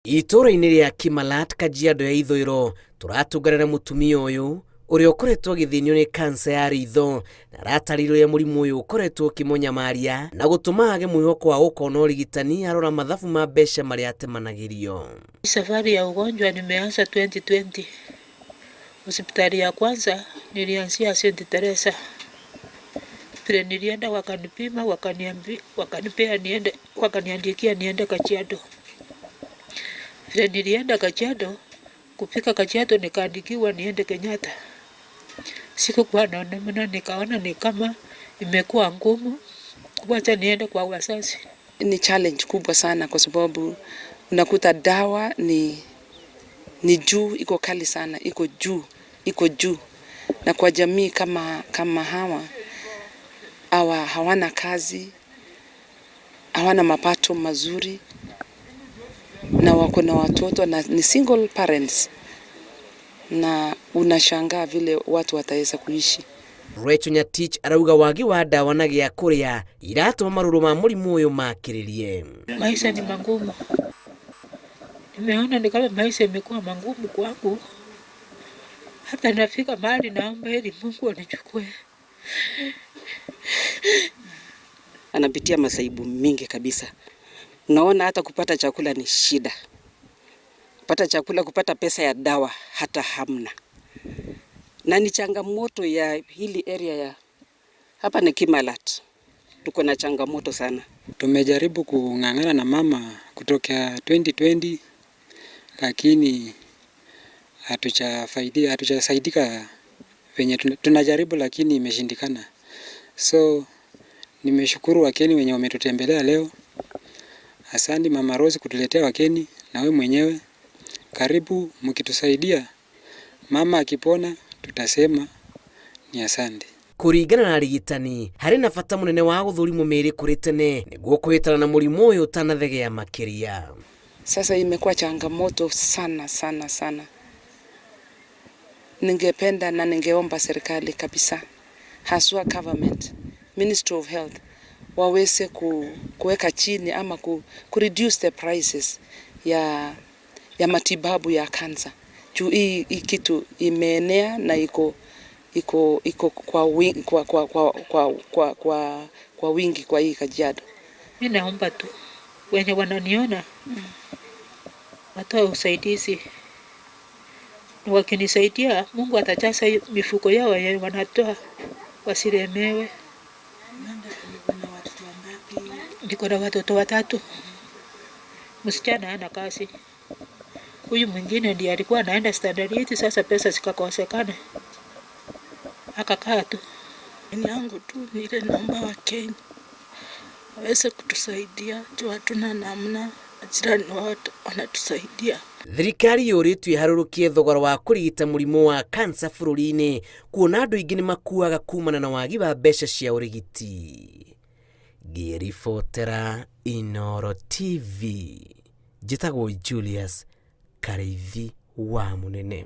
Itũra-inĩ rĩa Kimalat Kajiado ya ithũĩro tũratũnganĩra mũtumia ũyũ ũrĩa ũkoretwo agĩthĩnio nĩ kansa ya ritho na aratarĩirio ũrĩa mũrimũ ũyũ ũkoretwo ũkĩmũnyamaria na gũtũma age mwĩhoko wa gũkona ũrigitani arora mathabu ma mbeca marĩa atemanagĩrio. Safari ya ugonjwa nimeanza 2020. Hospitali ya kwanza nilianzia St. Teresa. Pile nilienda wakanipima, wakanipea niende, wakaniandikia niende Kajiado. Pile nilienda Kajiado, kufika Kajiado nikaandikiwa niende Kenyatta. Sikuwa naona, nikaona ni kama imekuwa ngumu, wacha niende kwa wazazi. Ni challenge kubwa sana kwa sababu unakuta dawa ni juu, iko kali sana, iko juu. Na kwa jamii kama hawana kazi, hawana mapato mazuri, na wako na watoto na ni single parents, na unashangaa vile watu wataweza kuishi. Rachel Nyatich arauga wagi wa dawa na gĩa kũrĩa iratũma marũrũ ma mũrimũ ũyũ makĩrĩrie. Maisha ni magumu. Nimeona ni kama maisha imekuwa magumu kwangu. Hata nafika mahali naomba ili Mungu anichukue. Anapitia masaibu mingi kabisa. Unaona hata kupata chakula ni shida. Kupata chakula, kupata pesa ya dawa hata hamna. Na ni changamoto ya hili area ya hapa ni Kimalat. Tuko na changamoto sana. Tumejaribu kung'ang'ana na mama kutoka 2020 lakini hatujasaidika venye tunajaribu, lakini imeshindikana. So nimeshukuru wageni wenye wametutembelea leo. Asante Mama Rose kutuletea wageni, na wewe mwenyewe karibu mkitusaidia. Mama akipona tutasema ni asante. Kũringana na arigitani harĩ na bata mũnene wa gũthũrimwo mĩĩrĩ kũrĩ tene nĩguo kũhĩtana na mũrimũ ũyũ ũtanathegea makĩria. Sasa imekuwa changamoto sana. Ningependa na ningeomba serikali kabisa, haswa government, Ministry of Health, waweze kuweka chini ama reduce the prices ya matibabu ya kansa. Juu hii kitu imeenea na iko kwa wingi kwa hii Kajiado. Mimi naomba tu wenye wananiona watoe usaidizi. Wakinisaidia Mungu atajaza mifuko yao ya wanatoa, wasilemewe. Niko na watoto 3. Msichana hana kazi. Huyu mwingine ndiye alikuwa anaenda standard 8, sasa pesa zikakosekana. Akakaa tu. Yangu tu nile naomba Wakenya waweze kutusaidia, juu hatuna namna, majirani wote wanatusaidia. Thirikari yũrĩtwo iharũrũkie thogora wa kũrigita mũrimũ wa kansa bũrũri-inĩ, kuona andũ aingĩ nĩ makuaga kumana na wagi wa mbeca cia ũrigiti. Ngĩribotera Inooro TV, njĩtagwo Julius Kareithi wa Mũnene.